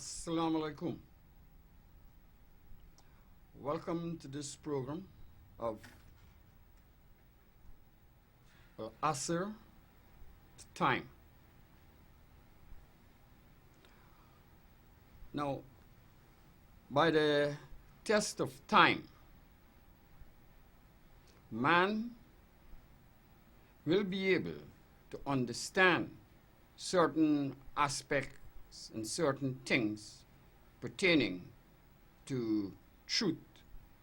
Assalamu alaikum. Welcome to this program of Al Asr, time. Now, by the test of time, man will be able to understand certain aspects and certain things pertaining to truth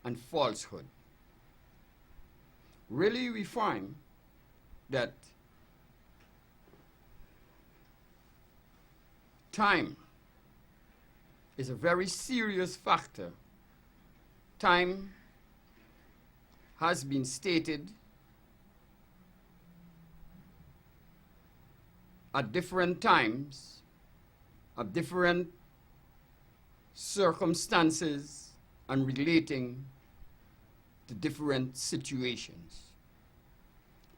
and falsehood. Really, we find that time is a very serious factor. Time has been stated at different times, of different circumstances, and relating to different situations.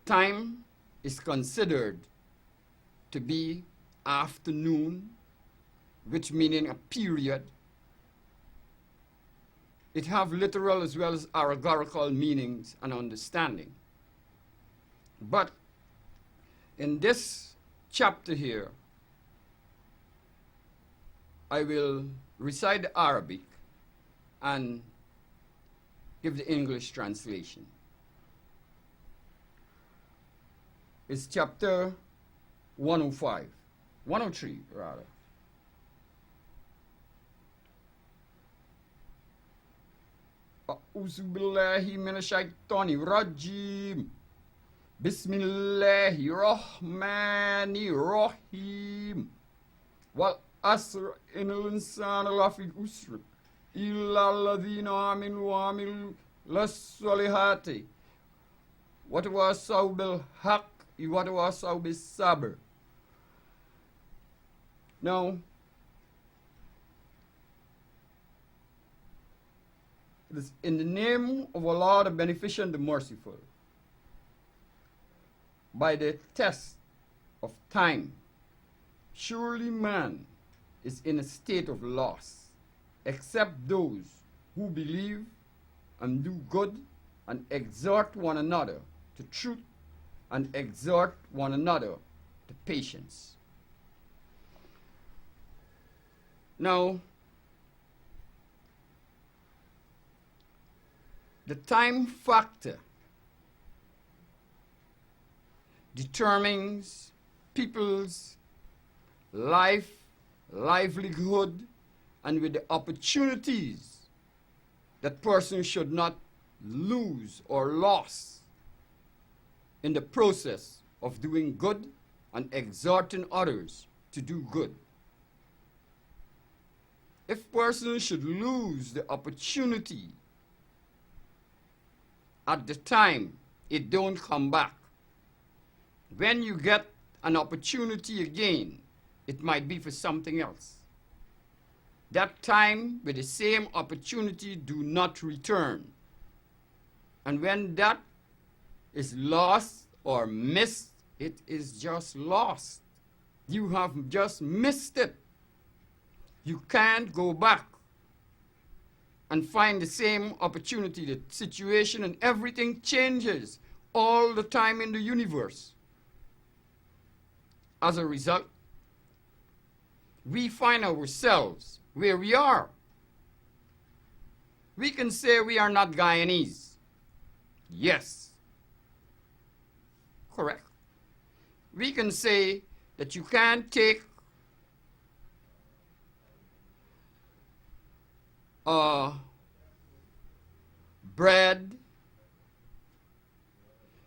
Time is considered to be afternoon, which meaning a period. It have literal as well as allegorical meanings and understanding. But in this chapter here, I will recite the Arabic and give the English translation. It's chapter 105, 103 rather. أعوذ بالله من الشيطان الرجيم بسم الله الرحمن الرحيم والعصر إن الإنسان لفي خسر إلا الذين آمنوا وعملوا الصالحات وتواصوا بالحق وتواصوا بالصبر. Now, it is in the name of Allah, the Beneficent, the Merciful, by the test of time, surely man is in a state of loss, except those who believe and do good and exhort one another to truth and exhort one another to patience. Now, the time factor determines people's life, livelihood, and with the opportunities that person should not lose or lose in the process of doing good and exhorting others to do good. If person should lose the opportunity at the time, it don't come back. When you get an opportunity again, it might be for something else. That time with the same opportunity do not return. And when that is lost or missed, it is just lost. You have just missed it. You can't go back and find the same opportunity. The situation and everything changes all the time in the universe. As a result, we find ourselves where we are. We can say we are not Guyanese. Yes. Correct. We can say that you can't take bread,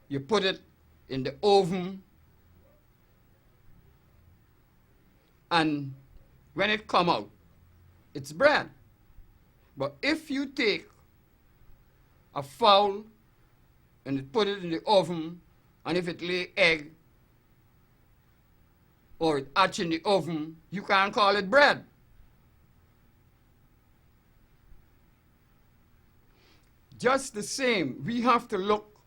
you put it in the oven, and when it come out, it's bread. But if you take a fowl and put it in the oven, and if it lay egg or it hatch in the oven, you can't call it bread. Just the same, we have to look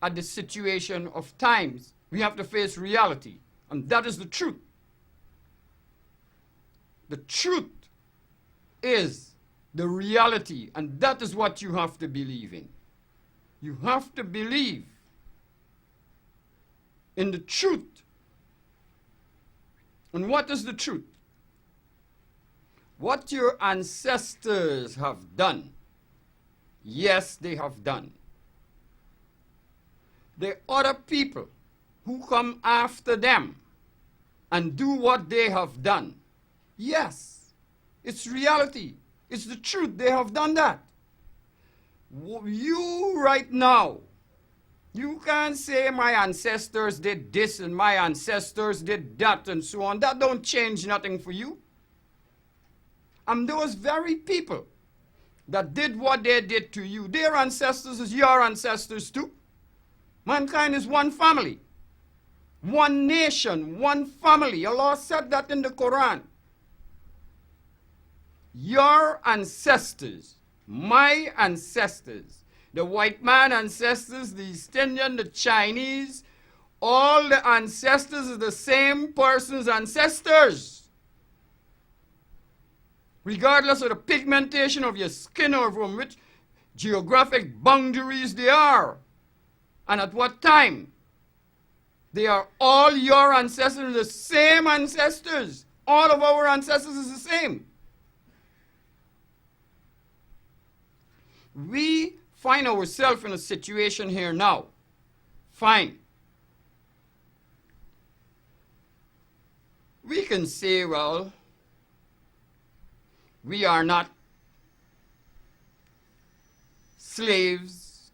at the situation of times. We have to face reality, and that is the truth. The truth is the reality, and that is what you have to believe in. You have to believe in the truth. And what is the truth? What your ancestors have done, yes, they have done. The other people who come after them and do what they have done, yes, it's reality. It's the truth. They have done that. You right now, you can't say my ancestors did this and my ancestors did that and so on. That don't change nothing for you. And those very people that did what they did to you, their ancestors is your ancestors too. Mankind is one family, one nation, one family. Allah said that in the Quran. Your ancestors, my ancestors, the white man ancestors, the East Indian, the Chinese, all the ancestors are the same person's ancestors. Regardless of the pigmentation of your skin or from which geographic boundaries they are, and at what time. They are all your ancestors, the same ancestors. All of our ancestors is the same. We find ourselves in a situation here now. Fine. We can say, well, we are not slaves.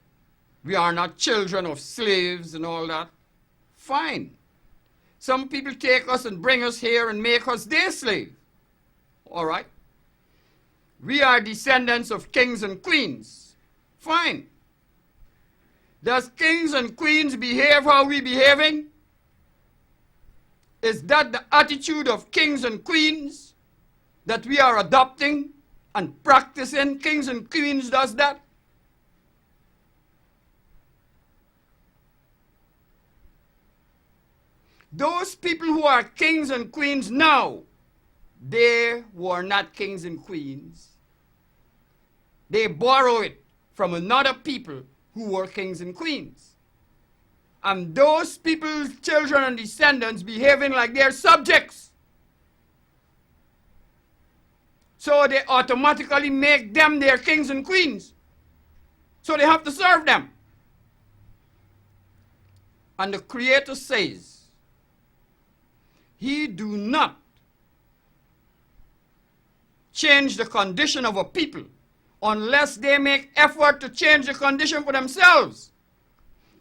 We are not children of slaves and all that. Fine. Some people take us and bring us here and make us their slave. All right. We are descendants of kings and queens. Fine. Does kings and queens behave how we behaving? Is that the attitude of kings and queens that we are adopting and practicing? Kings and queens does that? Those people who are kings and queens now, they were not kings and queens. They borrow it from another people who were kings and queens. And those people's children and descendants behaving like their subjects. So they automatically make them their kings and queens. So they have to serve them. And the Creator says, He do not change the condition of a people unless they make effort to change the condition for themselves.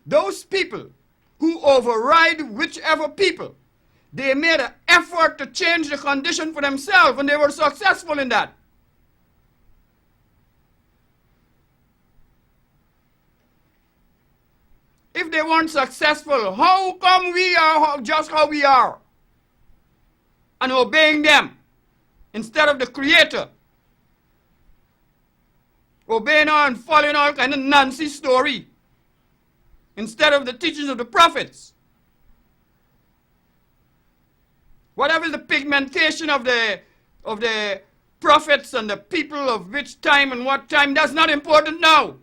Those people who override whichever people, they made an effort to change the condition for themselves, and they were successful in that. If they weren't successful, how come we are just how we are? And obeying them instead of the Creator. Obeying her and following all kind of nonsense story instead of the teachings of the prophets. Whatever is the pigmentation of the prophets and the people of which time and what time, that's not important now.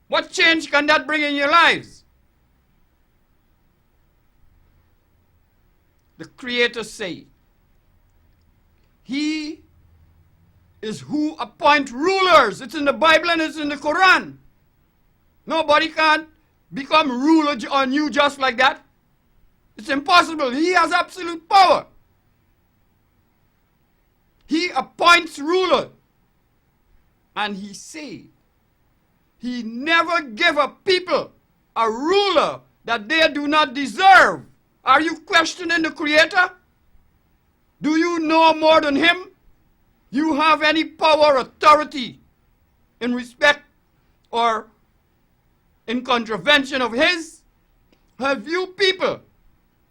What change can that bring in your lives? The Creator say, He is who appoint rulers. It's in the Bible and it's in the Quran. Nobody can become ruler on you just like that. It's impossible. He has absolute power. He appoints ruler. And He say, He never give a people a ruler that they do not deserve. Are you questioning the Creator? Do you know more than Him? You have any power, authority in respect or in contravention of His? Have you people,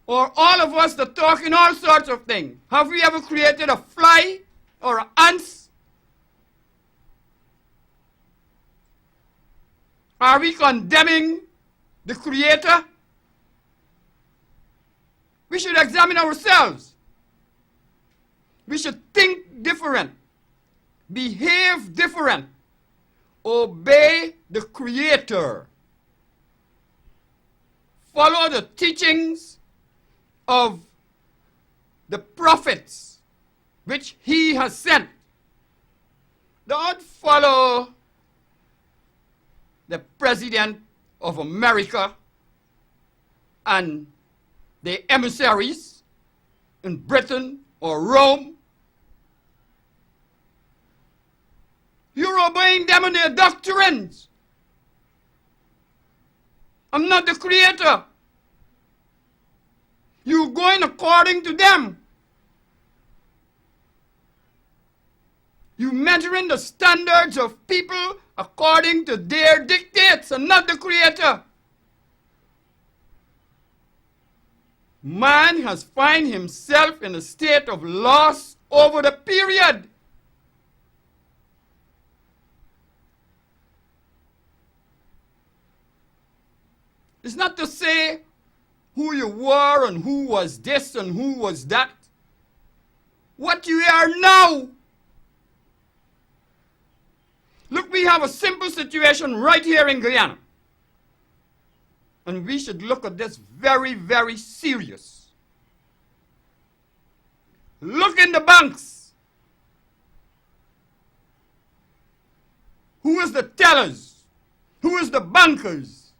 or all of us that talk in all sorts of things, have we ever created a fly or an ant? Are we condemning the Creator? We should examine ourselves. We should think different. behave different, obey the Creator, follow the teachings of the prophets which He has sent. Don't follow the President of America and the emissaries in Britain or Rome. You're obeying them and their doctrines. I'm not the Creator. You're going according to them. You're measuring the standards of people according to their dictates and not the Creator. Man has found himself in a state of loss over the period. It's not to say who you were and who was this and who was that. What you are now. Look, we have a simple situation right here in Guyana. And we should look at this very, very serious. Look in the banks. Who is the tellers? Who is the bankers?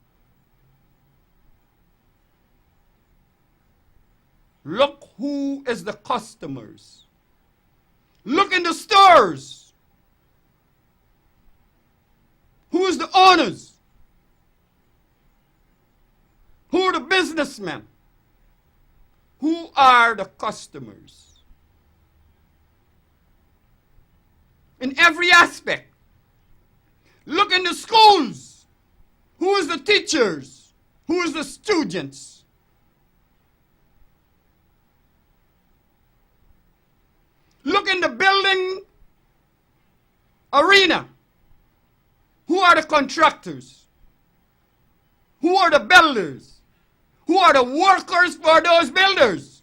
Look who is the customers. Look in the stores. Who is the owners? Who are the businessmen? Who are the customers? In every aspect. Look in the schools. Who is the teachers? Who is the students? Look in the building arena. Who are the contractors? Who are the builders? Who are the workers for those builders?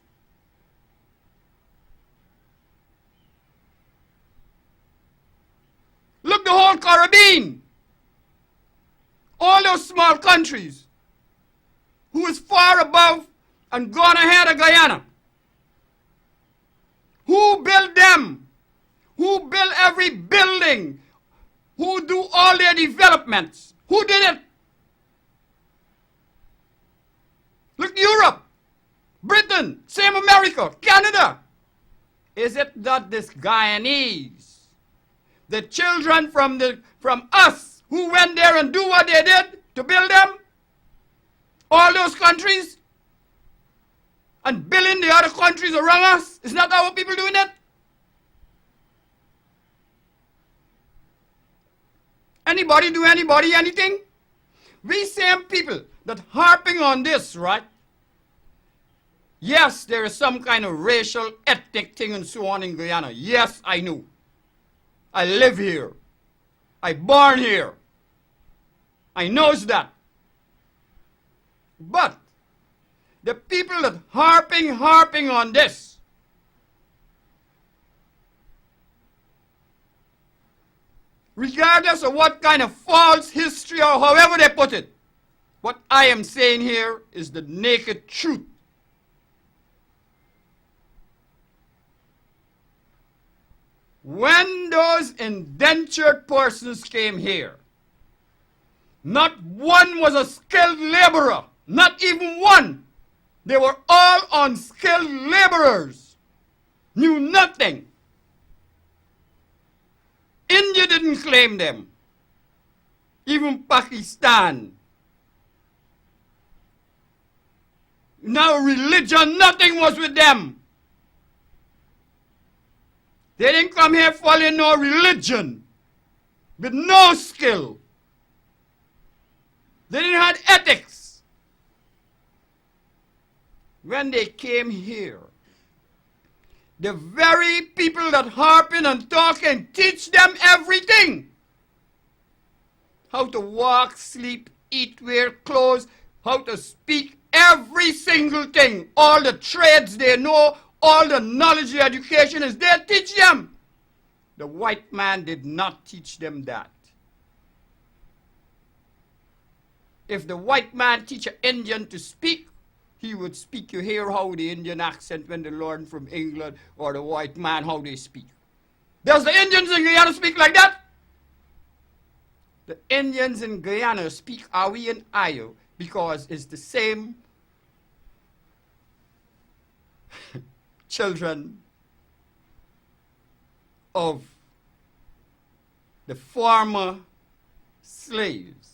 Look the whole Caribbean. All those small countries. Who is far above and gone ahead of Guyana? Who built them? Who built every building? Who do all their developments? Who did it? Look, Europe, Britain, same America, Canada. Is it not this Guyanese? The children from us who went there and do what they did to build them? All those countries? And building the other countries around us? Is not our people doing it? Anybody do anybody anything? We same people that harping on this, right? Yes, there is some kind of racial, ethnic thing and so on in Guyana. Yes, I know. I live here. I born here. I knows that. But the people that harping on this, regardless of what kind of false history or however they put it, what I am saying here is the naked truth. When those indentured persons came here, not one was a skilled laborer, not even one. They were all unskilled laborers, knew nothing. India didn't claim them. Even Pakistan. Now religion, nothing was with them. They didn't come here following no religion, with no skill. They didn't have ethics. When they came here, the very people that harping and talking teach them everything. How to walk, sleep, eat, wear clothes, how to speak, every single thing. All the trades they know, all the knowledge, the education is there, teach them. The white man did not teach them that. If the white man teach an Indian to speak, he would speak. You hear how the Indian accent when they learn from England, or the white man how they speak. Does the Indians in Guyana speak like that? The Indians in Guyana speak Awi and Ayo because it's the same children of the former slaves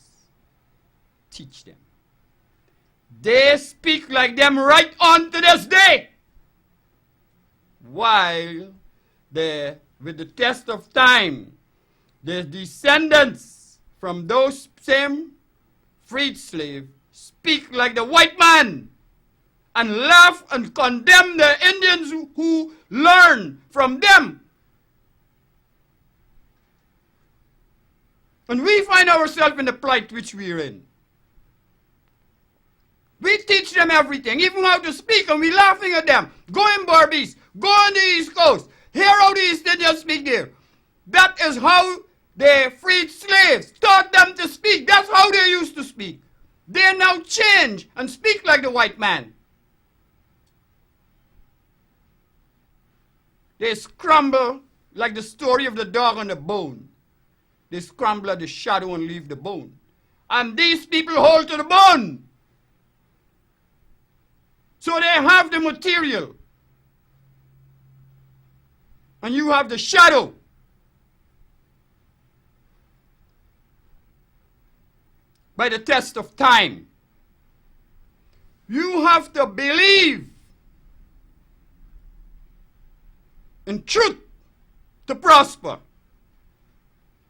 teach them. They speak like them right on to this day. While with the test of time, the descendants from those same freed slaves speak like the white man and laugh and condemn the Indians who learn from them. And we find ourselves in the plight which we're in. We teach them everything, even how to speak, and we're laughing at them. Go in Barbies, go on the East Coast, hear how the East Indians speak there. That is how the freed slaves taught them to speak. That's how they used to speak. They now change and speak like the white man. They scramble like the story of the dog on the bone. They scramble at the shadow and leave the bone. And these people hold to the bone. So they have the material. And you have the shadow. By the test of time. You have to believe in truth to prosper.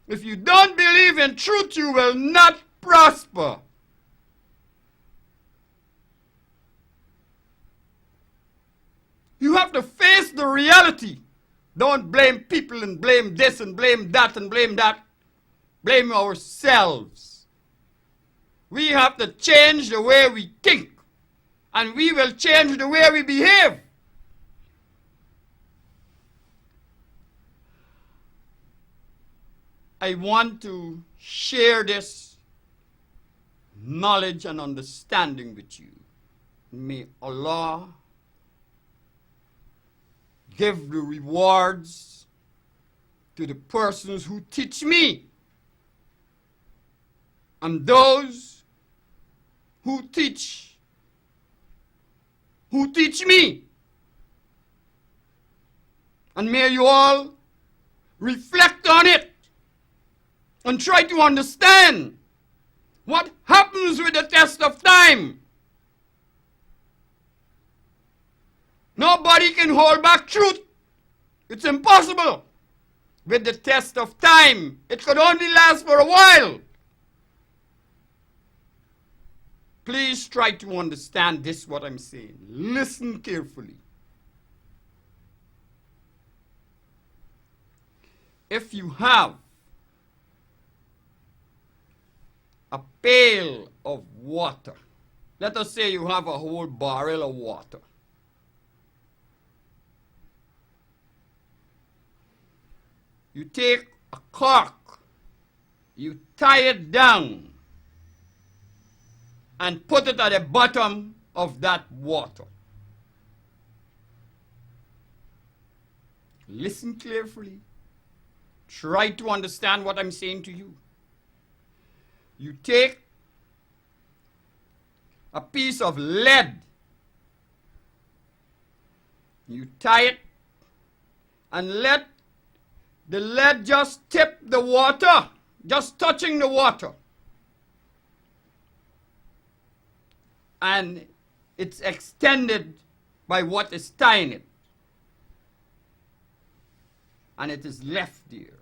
If you don't believe in truth, you will not prosper. You have to face the reality. Don't blame people and blame this and blame that and blame that. Blame ourselves. We have to change the way we think, and we will change the way we behave. I want to share this knowledge and understanding with you. May Allah give the rewards to the persons who teach me and those who teach me. And may you all reflect on it and try to understand what happens with the test of time. Nobody can hold back truth. It's impossible. With the test of time, it could only last for a while. Please try to understand this, what I'm saying. Listen carefully. If you have a pail of water, let us say you have a whole barrel of water. You take a cork, you tie it down, and put it at the bottom of that water. Listen carefully. Try to understand what I'm saying to you. You take a piece of lead, you tie it, and let the lead just tip the water, just touching the water. And it's extended by what is tying it. And it is left there.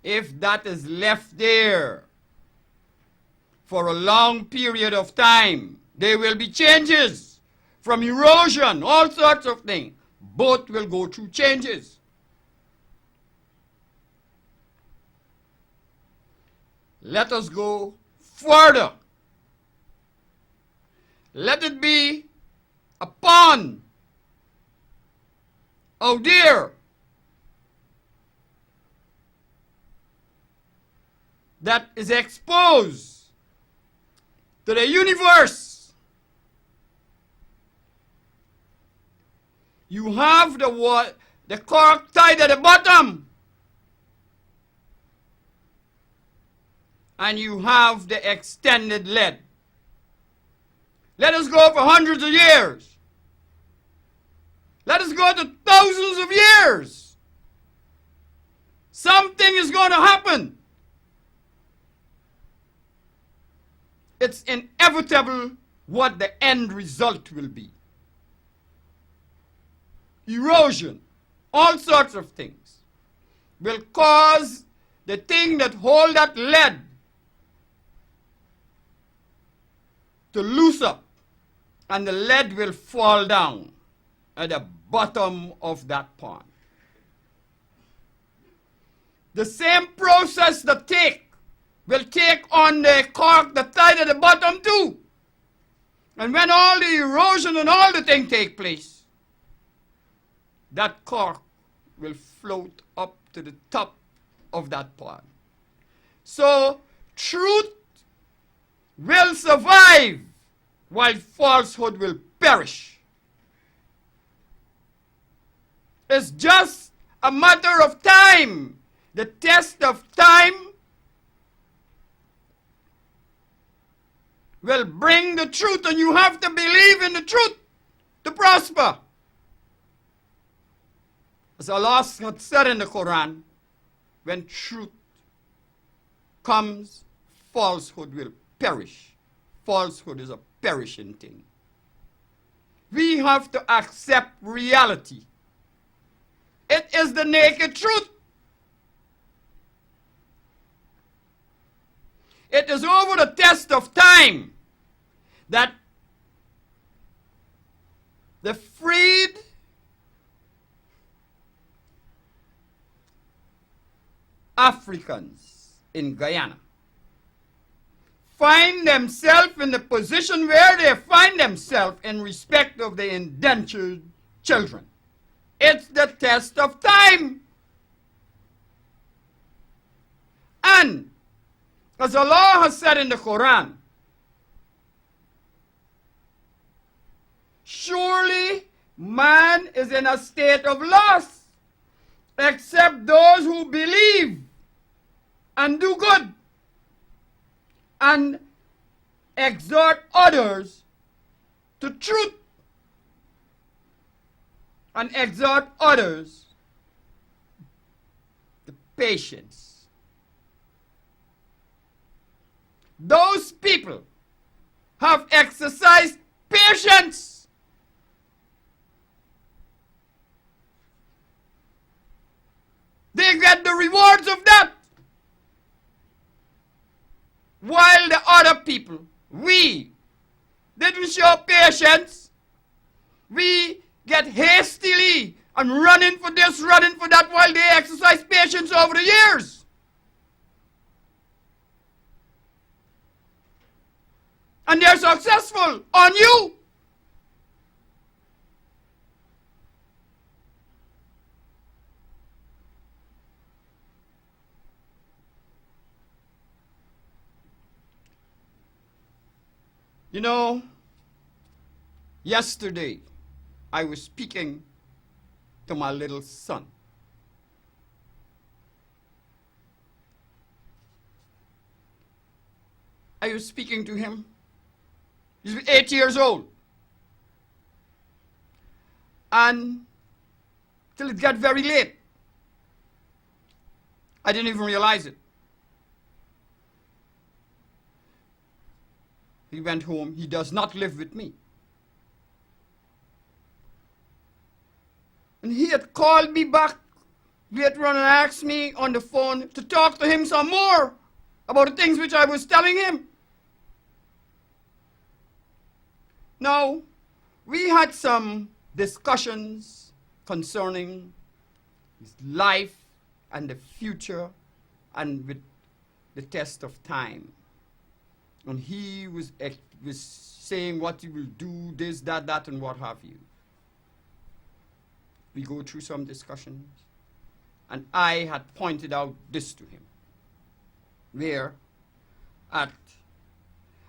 If that is left there for a long period of time, there will be changes from erosion, all sorts of things. Both will go through changes. Let us go further. Let it be a pond out there. that is exposed to the universe. You have the cork tied at the bottom, and you have the extended lead. Let us go for hundreds of years. Let us go to thousands of years. Something is going to happen. It's inevitable what the end result will be. Erosion, all sorts of things, will cause the thing that hold that lead to loose up, and the lead will fall down at the bottom of that pond. The same process that will take on the cork that tied at the bottom too. And when all the erosion and all the thing take place, that cork will float up to the top of that pond. So truth will survive while falsehood will perish. It's just a matter of time. The test of time will bring the truth, and you have to believe in the truth to prosper. As Allah said in the Quran, when truth comes, falsehood will perish. Falsehood is a perishing thing. We have to accept reality. It is the naked truth. It is over the test of time that the freed Africans in Guyana find themselves in the position where they find themselves in respect of the indentured children. It's the test of time. And as Allah has said in the Quran, surely man is in a state of loss except those who believe and do good and exhort others to truth and exhort others to patience. Those people have exercised patience. They get the rewards of that. While the other people, we didn't show patience. We get hastily and running for this, running for that, while they exercise patience over the years. And they're successful on you. You know, yesterday I was speaking to my little son. I was speaking to him. He's 8 years old. And till it got very late. I didn't even realize it. He went home. He does not live with me. And he had called me back later on and asked me on the phone to talk to him some more about the things which I was telling him. Now, we had some discussions concerning his life and the future and with the test of time. And he was saying what he will do, this, that, and what have you. We go through some discussions, and I had pointed out this to him, where at,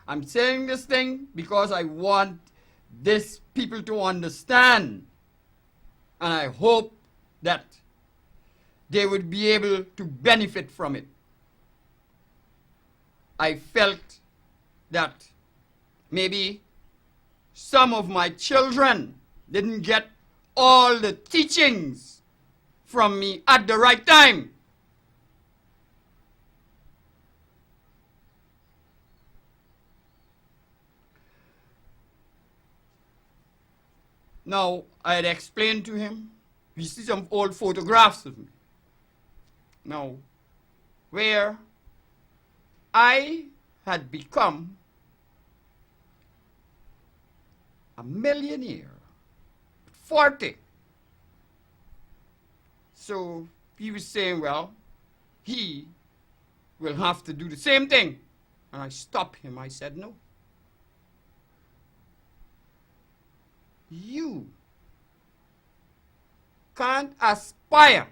I'm saying this thing because I want these people to understand, and I hope that they would be able to benefit from it. I felt that maybe some of my children didn't get all the teachings from me at the right time. Now, I had explained to him, we see some old photographs of me. Now, where I had become a millionaire at 40. So he was saying, well, he will have to do the same thing. And I stopped him. I said, no. You can't aspire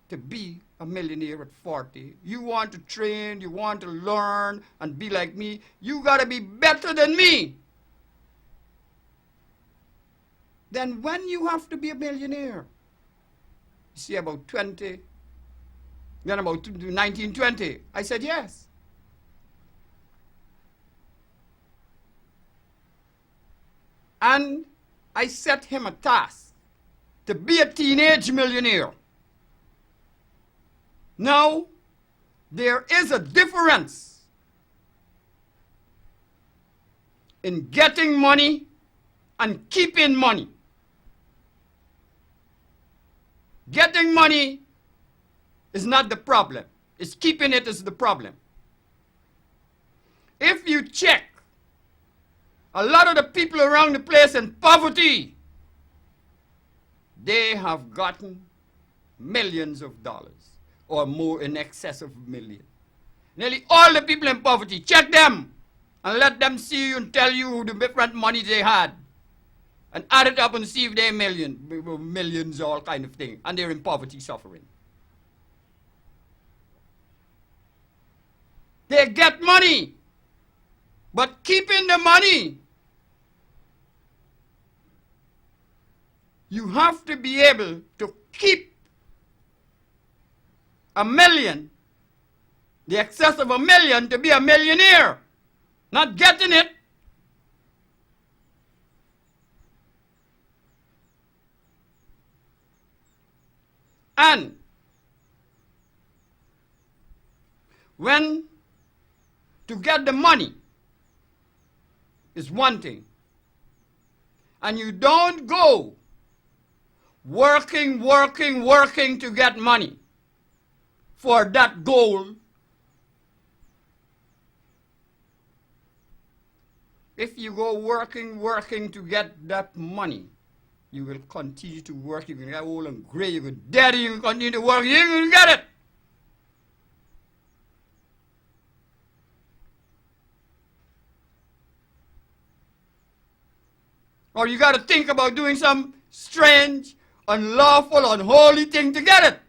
to be a millionaire at 40. You want to train, you want to learn and be like me. You got to be better than me. Then when you have to be a millionaire? You see, about 20, then about 1920, I said yes. And I set him a task to be a teenage millionaire. Now, there is a difference in getting money and keeping money. Getting money is not the problem. It's keeping it is the problem. If you check, a lot of the people around the place in poverty, they have gotten millions of dollars or more, in excess of a million. Nearly all the people in poverty, check them and let them see you and tell you the different money they had. And add it up and see if they're millions, all kind of thing. And they're in poverty suffering. They get money, but keeping the money, you have to be able to keep a million, the excess of a million, to be a millionaire. Not getting it. And when to get the money is one thing, and you don't go working to get money for that goal. If you go working to get that money, you will continue to work. You can get old and gray. You can dead. You can continue to work. You can get it. Or you got to think about doing some strange, unlawful, unholy thing to get it.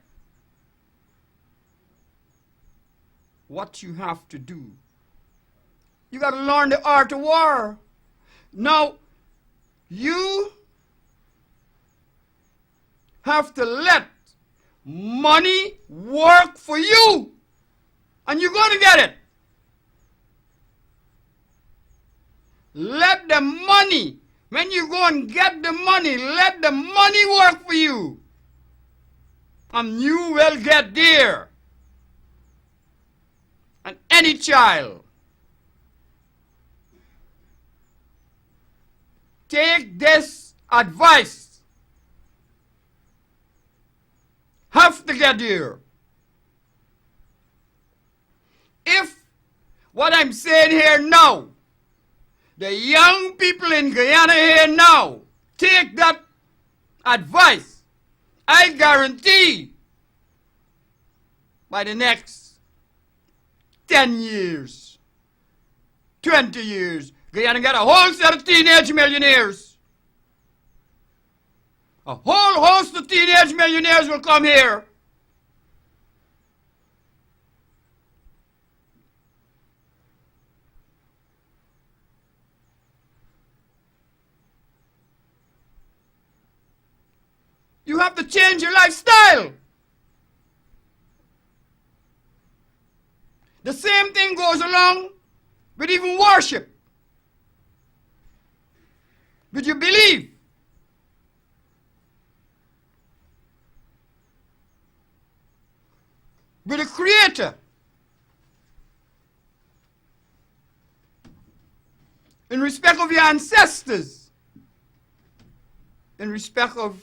What you have to do, you got to learn the art of war. Now, you have to let money work for you, and you're going to get it. Let the money, when you go and get the money, let the money work for you, and you will get there. And any child, take this advice. Have to get here. If what I'm saying here now, the young people in Guyana here now, take that advice, I guarantee by the next 10 years, 20 years, Guyana got a whole set of teenage millionaires. A whole host of teenage millionaires will come here. have to change your lifestyle. The same thing goes along with even worship. With your belief. With the Creator. In respect of your ancestors. In respect of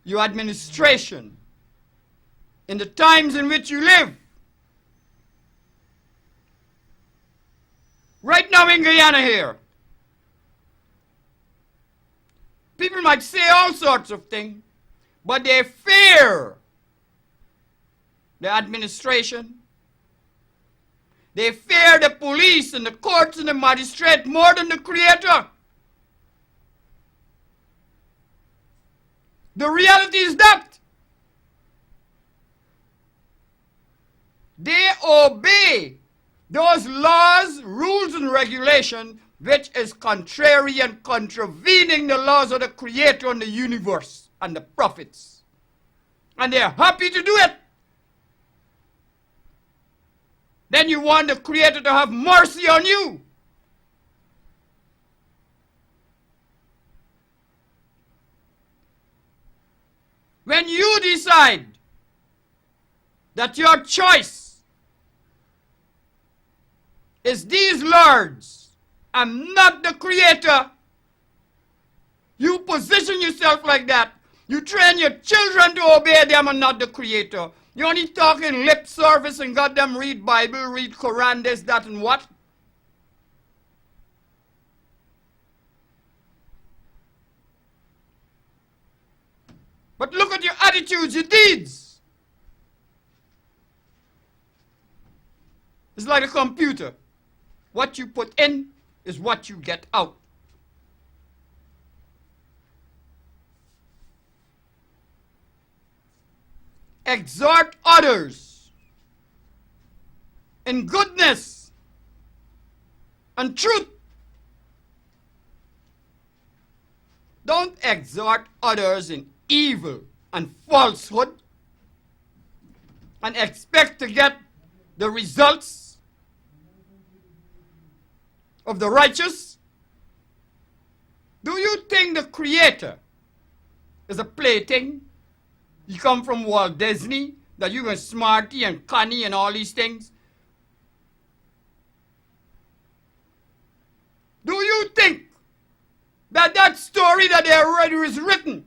your administration. In the times in which you live. Right now in Guyana here. People might say all sorts of things, but they fear the administration. They fear the police and the courts and the magistrate more than the Creator. The reality is that they obey those laws, rules, and regulations which is contrary and contravening the laws of the Creator and the universe and the prophets. And they're happy to do it. Then you want the Creator to have mercy on you. When you decide that your choice is these lords and not the Creator, you position yourself like that. You train your children to obey them and not the Creator. You only talk in lip service and got them read Bible, read Quran, this, that, and what? But look at your attitudes, your deeds. It's like a computer. What you put in is what you get out. Exhort others in goodness and truth. Don't exhort others in evil and falsehood and expect to get the results of the righteous. Do you think the Creator is a plaything? You come from Walt Disney, that you're smarty and cunny and all these things? Do you think that that story that they already is written,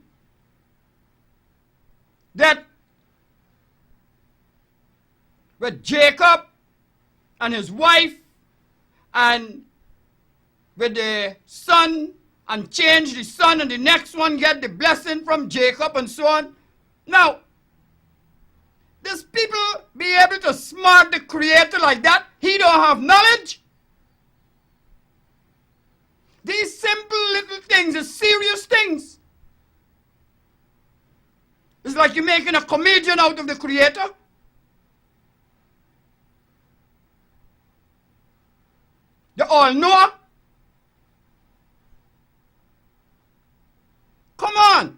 that with Jacob and his wife and with the son and change the son and the next one get the blessing from Jacob and so on? Now, does people be able to smart the Creator like that? He don't have knowledge. These simple little things are serious things. It's like you're making a comedian out of the Creator. The all-knower. Come on.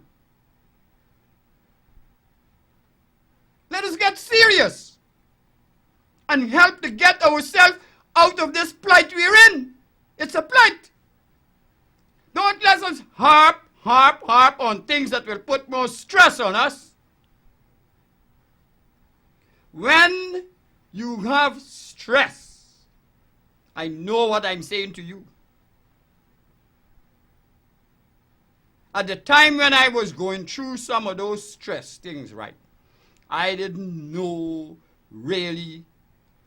Let us get serious and help to get ourselves out of this plight we're in. It's a plight. Don't let us harp on things that will put more stress on us. When you have stress, I know what I'm saying to you. At the time when I was going through some of those stress things, right, I didn't know really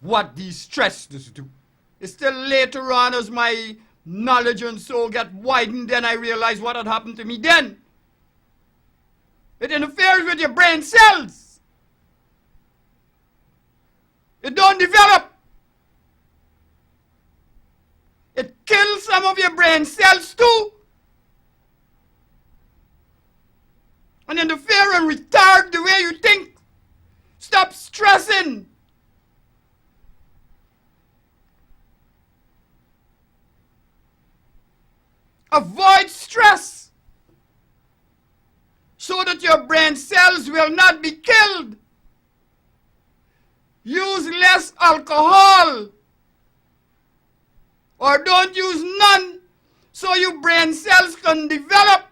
what these stresses do. It's still later on as my knowledge and soul get widened, then I realized what had happened to me then. It interferes with your brain cells. It don't develop. It kills some of your brain cells too. And interfere and retard the way you think. Stop stressing. Avoid stress. animals will not be killed. Use less alcohol, or don't use none, so your brain cells can develop.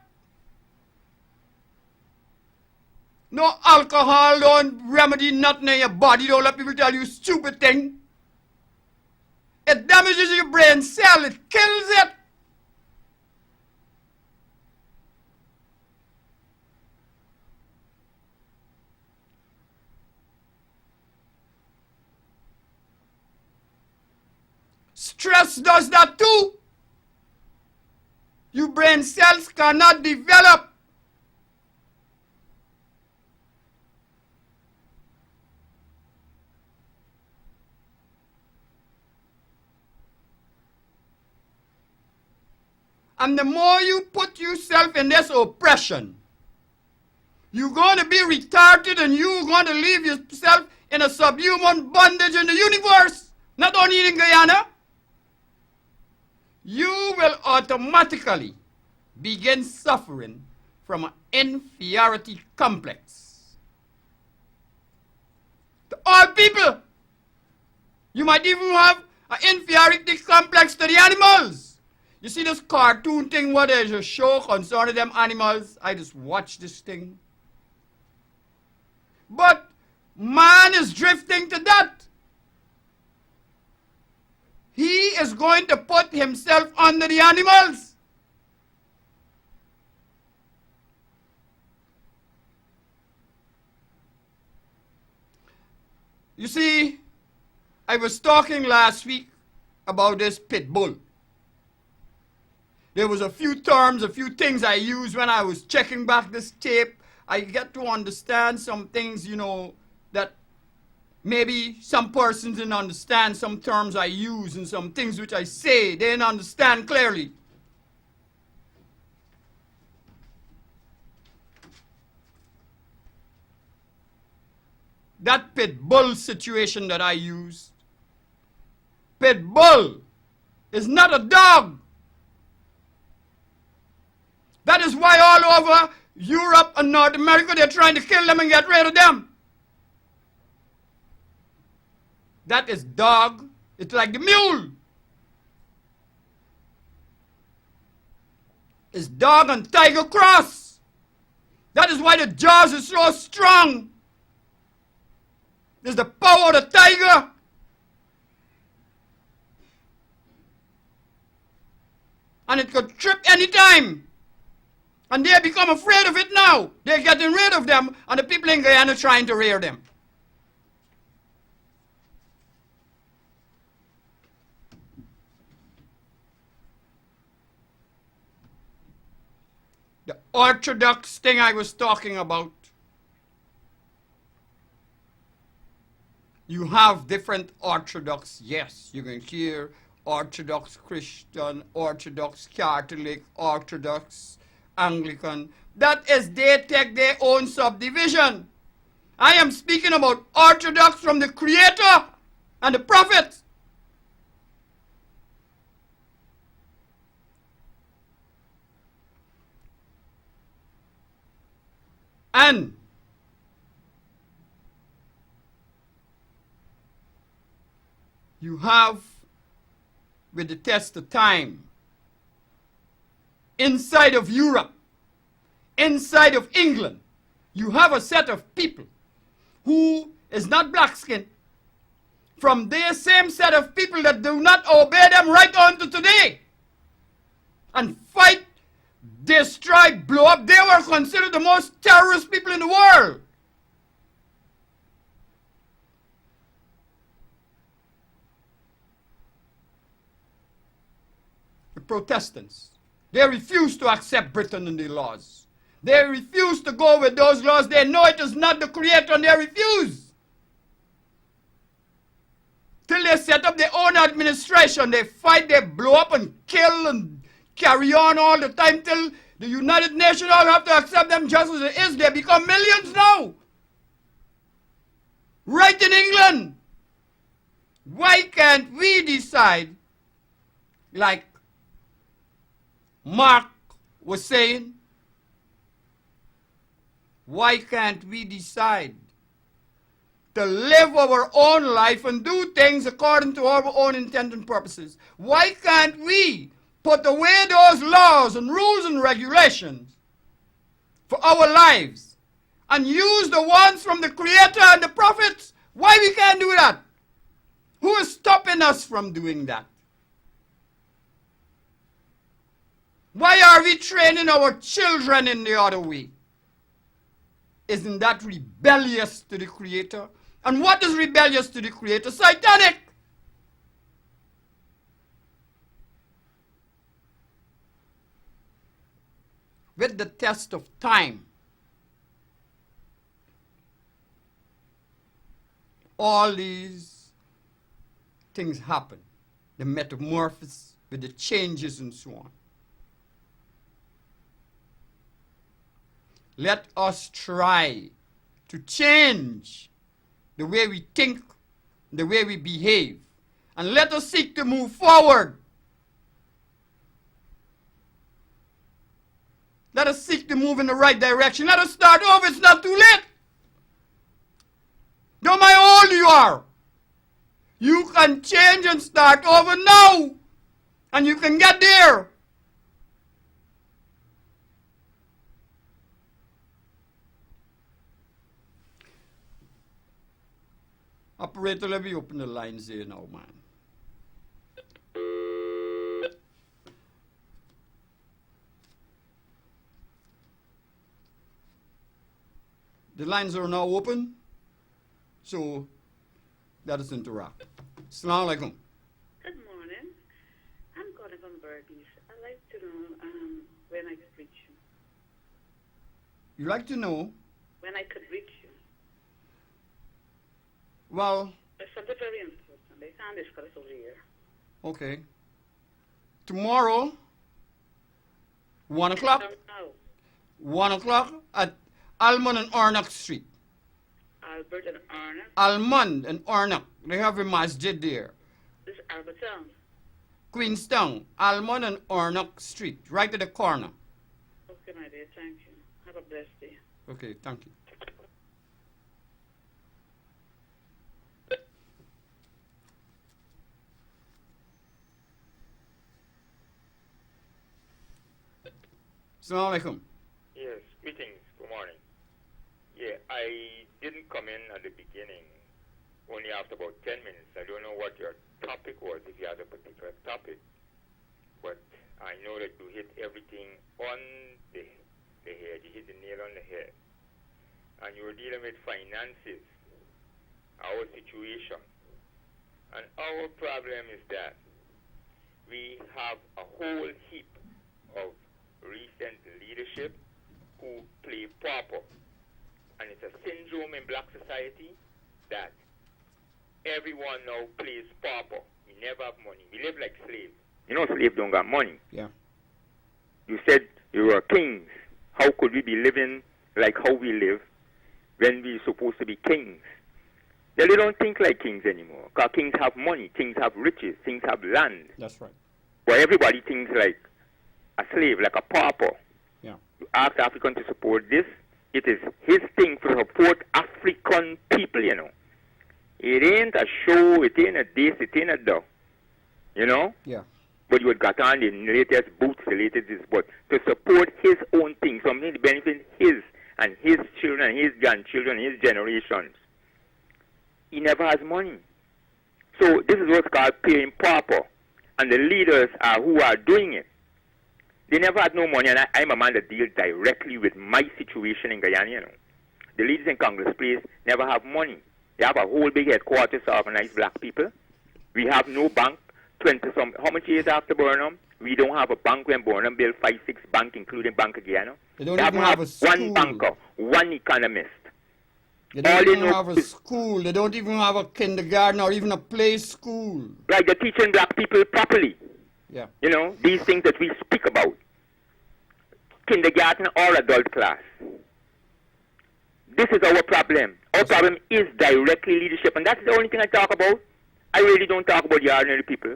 No alcohol don't remedy nothing in your body. Don't let people tell you stupid thing. It damages your brain cell. It kills it. Stress does that too. Your brain cells cannot develop. And the more you put yourself in this oppression, you're going to be retarded and you're going to leave yourself in a subhuman bondage in the universe, not only in Guyana. You will automatically begin suffering from an inferiority complex. To all people, you might even have an inferiority complex to the animals. You see this cartoon thing where there's a show concerning them animals? I just watch this thing. But man is drifting to that. He is going to put himself under the animals. You see, I was talking last week about this pit bull. There was a few terms, a few things I used when I was checking back this tape. I get to understand some things, you know, that maybe some persons didn't understand some terms I use and some things which I say, they didn't understand clearly. That pit bull situation that I used, pit bull is not a dog. That is why all over Europe and North America they're trying to kill them and get rid of them. That is dog. It's like the mule. It's dog and tiger cross. That is why the jaws is so strong. There's the power of the tiger. And it could trip anytime. And they become afraid of it now. They're getting rid of them, and the people in Guyana are trying to rear them. The orthodox thing I was talking about, you have different orthodox, yes, you can hear Orthodox Christian, Orthodox Catholic, Orthodox Anglican. That is, they take their own subdivision. I am speaking about Orthodox from the Creator and the Prophet. And you have, with the test of time, inside of Europe, inside of England, you have a set of people who is not black skin, from their same set of people that do not obey them right on to today, and fight, destroy, blow up. They were considered the most terrorist people in the world. The Protestants, they refuse to accept Britain and the laws. They refuse to go with those laws. They know it is not the Creator, and they refuse. Till they set up their own administration, they fight, they blow up and kill and carry on all the time till the United Nations all have to accept them just as it is. They become millions now. Right in England. Why can't we decide, like Mark was saying, Why can't we decide to live our own life and do things according to our own intent and purposes? Why can't we put away those laws and rules and regulations for our lives and use the ones from the Creator and the prophets? Why we can't do that? Who is stopping us from doing that? Why are we training our children in the other way? Isn't that rebellious to the Creator? And what is rebellious to the Creator? Satanic! With the test of time, all these things happen. The metamorphosis with the changes and so on. Let us try to change the way we think, the way we behave, and let us seek to move forward. Let us seek to move in the right direction. Let us start over. It's not too late. No matter how old you are, you can change and start over now, and you can get there. Operator, let me open the lines here now, man. The lines are now open, so let us interact. Assalamu alaikum. Good morning. I'm calling from Burpees. I'd like to know when I could reach you. You'd like to know? When I could reach you. Well, It's something very important. They can't discuss over here. okay. Tomorrow, 1 o'clock. No. 1 o'clock at Almond and Arnock Street. Albert and Arnock. Almond and Arnock. They have a masjid there. This is Albertown. Queenstown, Almond and Arnock Street, right at the corner. Okay, my dear. Thank you. Have a blessed day. Okay, thank you. Assalamu alaikum. Yes, greetings. Good morning. Yeah, I didn't come in at the beginning, only after about 10 minutes. I don't know what your topic was, if you had a particular topic, but I know that you hit everything on the head. You hit the nail on the head. And you were dealing with finances, our situation. And our problem is that we have a whole heap of recent leadership who play pauper. And it's a syndrome in black society that everyone now plays pauper. We never have money. We live like slaves. You know slaves don't got money. Yeah. You said you were kings. How could we be living like how we live when we're supposed to be kings? They don't think like kings anymore. Because kings have money, kings have riches, kings have land. That's right. But everybody thinks like a slave, like a pauper. Yeah. You ask African to support this, it is his thing to support African people, you know. It ain't a show, it ain't a this, it ain't a that. You know? Yeah. But you had got on the latest boots, the latest this, but to support his own thing, something to benefit his and his children, and his grandchildren, and his generations. He never has money. So this is what's called paying pauper. And the leaders are who are doing it. They never had no money, and I'm a man that deals directly with my situation in Guyana, you know. The leaders in Congress Place never have money. They have a whole big headquarters to organize black people. We have no bank. 20-some, how much years after Burnham? We don't have a bank when Burnham built 5-6 banks, including Bank of Guyana. They don't even have a school. One banker, one economist. They don't even have a school. They don't even have a kindergarten or even a play school. Like they're teaching black people properly. Yeah. You know, these things that we speak about. Kindergarten or adult class. This is our problem. Our problem is directly leadership, and that's the only thing I talk about. I really don't talk about the ordinary people.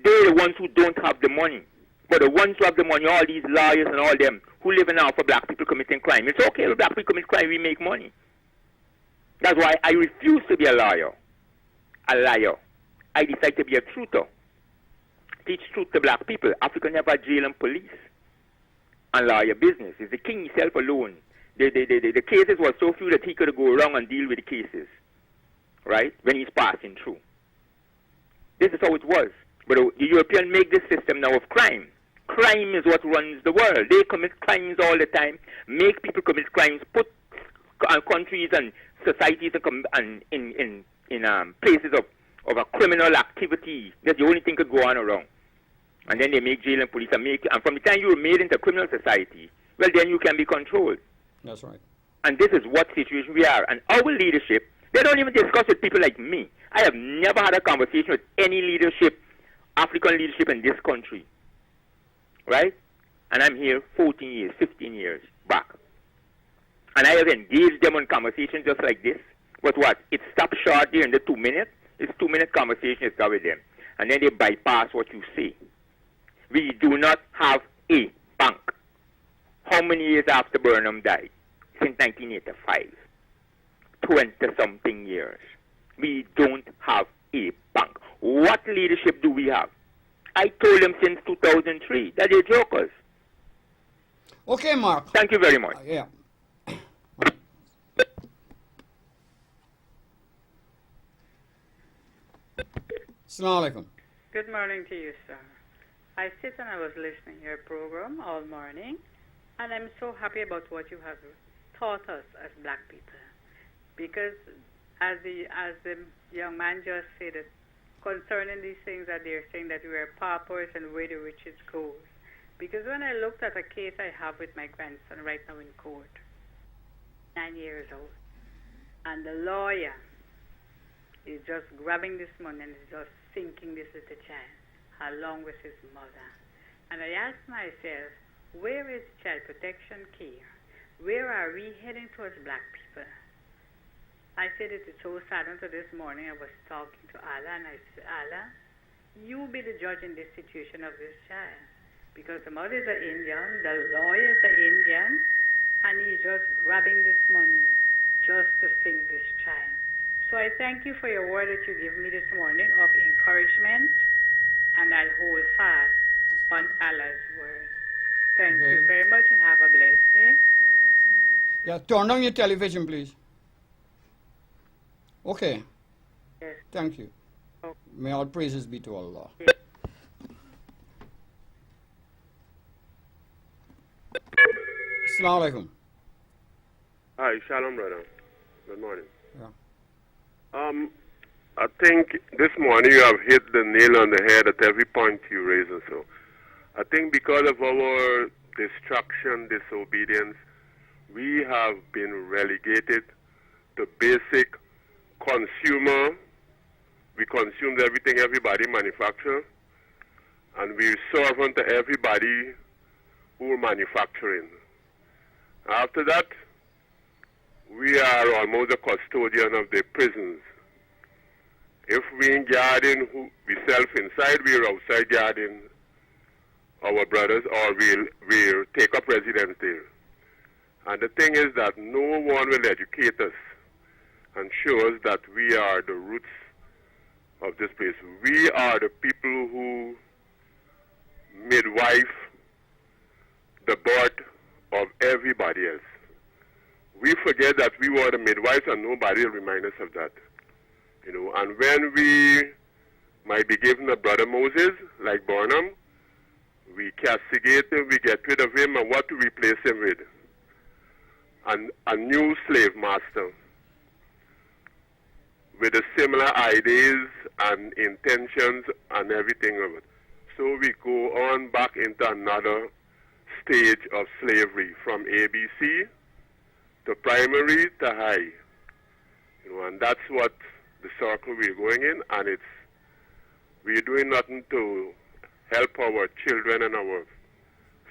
They're the ones who don't have the money. But the ones who have the money, all these lawyers and all them, who live in now for black people committing crime. It's okay if black people commit crime, we make money. That's why I refuse to be a liar. I decide to be a truther. Teach truth to black people. Africa never jail and police and lawyer business. It's the king himself alone. The cases were so few that he could go around and deal with the cases, right, when he's passing through. This is how it was. But the Europeans make this system now of crime. Crime is what runs the world. They commit crimes all the time, make people commit crimes, put countries and societies in places of a criminal activity. That's the only thing could go on around. And then they make jail and police and from the time you were made into a criminal society, well, then you can be controlled. That's right. And this is what situation we are. And our leadership, they don't even discuss with people like me. I have never had a conversation with any leadership, African leadership in this country. Right? And I'm here 14 years, 15 years back. And I have engaged them in conversations just like this. But what? It stops short there in the 2 minutes. It's 2 minute conversation is with them. And then they bypass what you say. We do not have a bank. How many years after Burnham died? Since 1985. 20-something years. We don't have a bank. What leadership do we have? I told them since 2003 that they're jokers. Okay, Mark. Thank you very much. Yeah. Assalamu alaikum. Good morning to you, sir. I sit and I was listening to your program all morning, and I'm so happy about what you have taught us as black people. Because as the young man just said, that concerning these things that they're saying that we are paupers and where the riches goes. Because when I looked at a case I have with my grandson right now in court, 9 years old, and the lawyer is just grabbing this money and is just sinking this little child along with his mother. And I asked myself, where is child protection care? Where are we heading towards black people? I said it is so sad until this morning I was talking to Allah and I said, Allah, you be the judge in this situation of this child. Because the mother is an Indian, the lawyer is an Indian, and he's just grabbing this money just to sink this child. So I thank you for your word that you give me this morning of encouragement, and I'll hold fast on Allah's word. Thank you very much and have a blessed day. Yeah, turn on your television, please. Okay. Yes. Thank you. Okay. May all praises be to Allah. Yes. Assalamu alaikum. Hi, shalom, brother. Good morning. Yeah. I think this morning you have hit the nail on the head at every point you raise and so. I think because of our distraction, disobedience, we have been relegated to basic consumer. We consume everything everybody manufacture, and we servant to everybody who are manufacturing. After that, we are almost a custodian of the prisons. If we in garden, we self inside, we are outside guarding our brothers, or we'll take up residence there. And the thing is that no one will educate us and show us that we are the roots of this place. We are the people who midwife the birth of everybody else. We forget that we were the midwives and nobody will remind us of that. You know, and when we might be given a brother Moses, like Burnham, we castigate him, we get rid of him, and what to replace him with? And a new slave master with the similar ideas and intentions and everything of it. So we go on back into another stage of slavery, from ABC to primary to high. You know, and that's what the circle we're going in, and we're doing nothing to help our children and our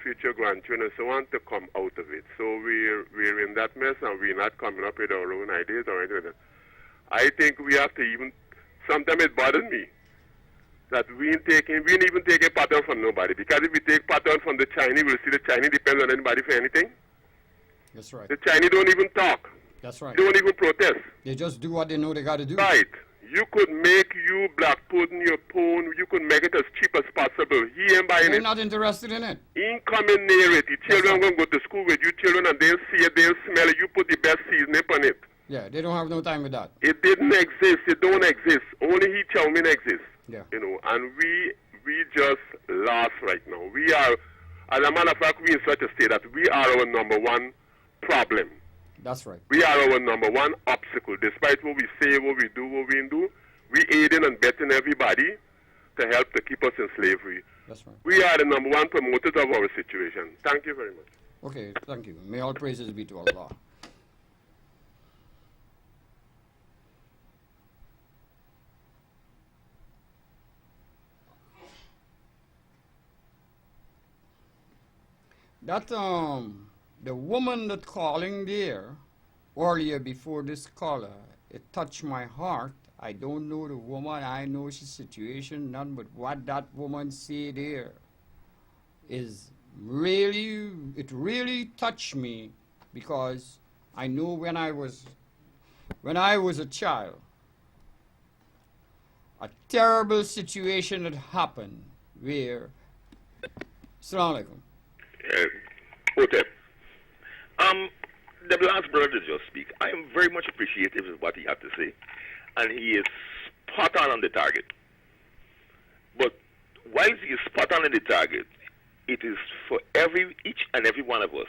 future grandchildren and so on to come out of it. So we're in that mess, and we're not coming up with our own ideas or anything like that. I think we have to even, sometimes it bothers me that we ain't even taking pattern from nobody. Because if we take pattern from the Chinese, we'll see the Chinese depend on anybody for anything. That's right. The Chinese don't even talk. That's right. They don't even protest. They just do what they know they got to do. Right. You could make you black pudding, your phone, you could make it as cheap as possible. He ain't buying They're it. not interested in it. He ain't coming near it. The children going to go to school with you children and they'll see it, they'll smell it. You put the best seasoning on it. Yeah, they don't have no time with that. It didn't exist. It don't exist. Only he chow mein exists. Yeah. You know, and we just lost right now. We are, as a matter of fact, we in such a state that we are our number one problem. That's right. We are our number one obstacle. Despite what we say, what we do, we aiding and betting everybody to help to keep us in slavery. That's right. We are the number one promoters of our situation. Thank you very much. Okay, thank you. May all praises be to Allah. That the woman that calling there earlier before this caller, it touched my heart. I don't know the woman, I know she's situation, none but what that woman say there is really, it really touched me, because I know when I was a child, a terrible situation had happened where, Assalamu alaikum. Okay. The last brother just speak. I am very much appreciative of what he had to say, and he is spot on the target. But whilst he is spot on the target, it is for each and every one of us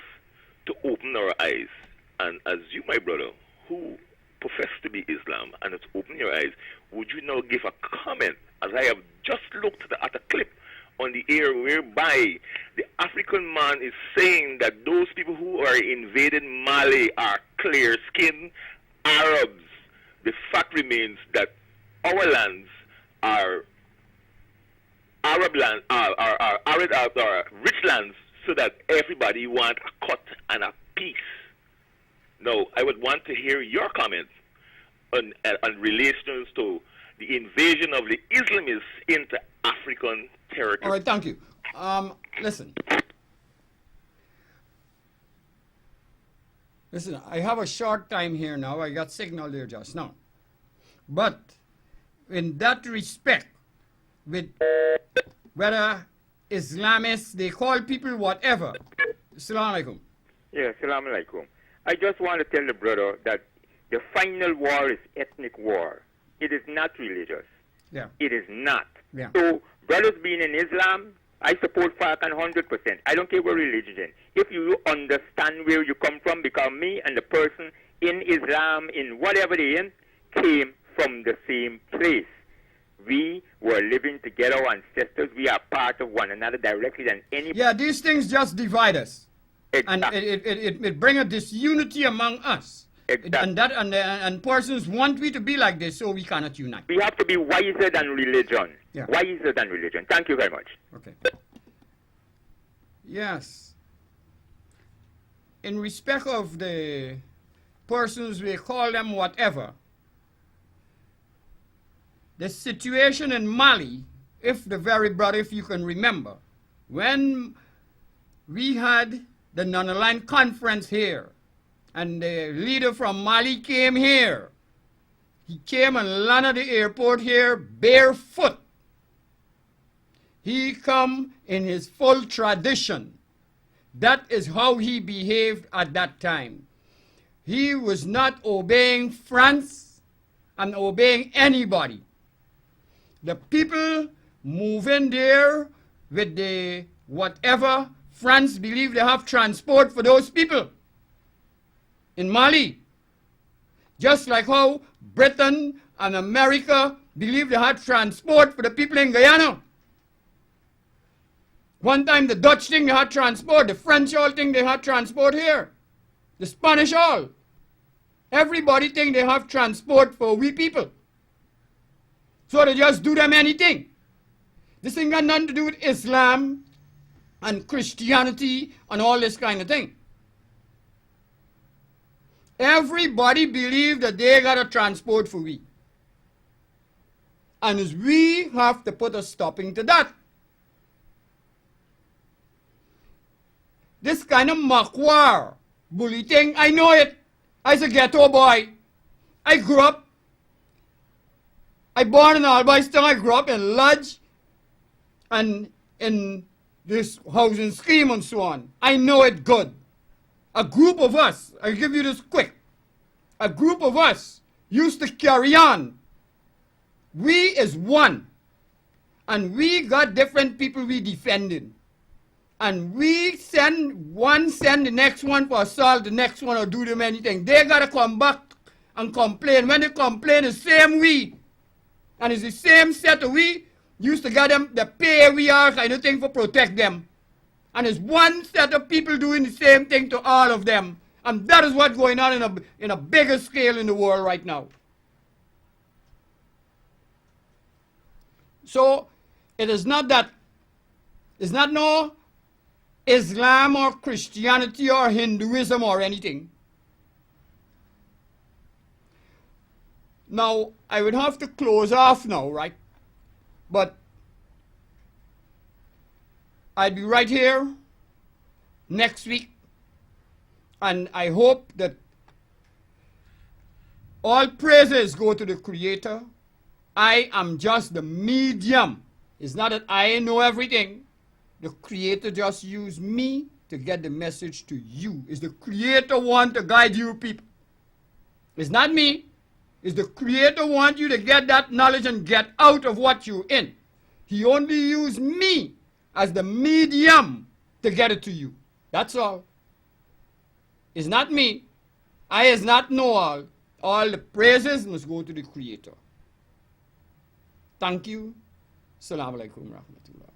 to open our eyes. And as you, my brother, who profess to be Islam, and it's open your eyes, would you now give a comment, as I have just looked at a clip on the air whereby the African man is saying that those people who are invading Mali are clear-skinned Arabs. The fact remains that our lands are Arab land, are rich lands, so that everybody want a cut and a piece. Now, I would want to hear your comments on relations to the invasion of the Islamists into African territory. All right, thank you. Listen, I have a short time here now. I got signal there just now. But in that respect, with whether Islamists, they call people whatever. Assalamu alaikum. Yeah, Assalamu alaikum. I just want to tell the brother that the final war is ethnic war. It is not religious. Yeah. It is not. Yeah. So, brothers being in Islam, I support Farrakhan 100%. I don't care what religion. If you understand where you come from, because me and the person in Islam, in whatever they in, came from the same place. We were living together, our ancestors. We are part of one another directly than any. Yeah, these things just divide us. Exactly. And it brings a disunity among us. Exactly. And persons want we to be like this, so we cannot unite. We have to be wiser than religion. Yeah. Wiser than religion. Thank you very much. Okay. Yes. In respect of the persons, we call them whatever, the situation in Mali, if you can remember, when we had the non-aligned conference here, and the leader from Mali came here. He came and landed at the airport here barefoot. He come in his full tradition. That is how he behaved at that time. He was not obeying France and obeying anybody. The people moving there with the whatever, France believe they have transport for those people in Mali. Just like how Britain and America believe they had transport for the people in Guyana. One time the Dutch think they had transport, the French all think they had transport here. The Spanish all. Everybody think they have transport for we people. So they just do them anything. This thing got nothing to do with Islam and Christianity and all this kind of thing. Everybody believe that they got a transport for we. And we have to put a stopping to that. This kind of makwar, bully thing, I know it. I was a ghetto boy. I grew up. I born in Albistown. I grew up in Lodge and in this housing scheme and so on. I know it good. A group of us, I'll give you this quick. A group of us used to carry on. We is one. And we got different people we defending. And we send the next one for assault, the next one or do them anything. They gotta come back and complain. When they complain, it's the same we. And it's the same set of we used to get them the pay we are kind of thing for protect them. And it's one set of people doing the same thing to all of them. And that is what's going on in a bigger scale in the world right now. So, it is not that, it's not no Islam or Christianity or Hinduism or anything. Now, I would have to close off now, right? But I'll be right here next week, and I hope that all praises go to the Creator. I am just the medium. It's not that I know everything. The Creator just used me to get the message to you. It's the Creator want to guide you people. It's not me. It's the Creator want you to get that knowledge and get out of what you're in. He only used me as the medium to get it to you. That's all. It's not me. I is not know all. All the praises must go to the Creator. Thank you. Assalamu alaikum rahmatullah.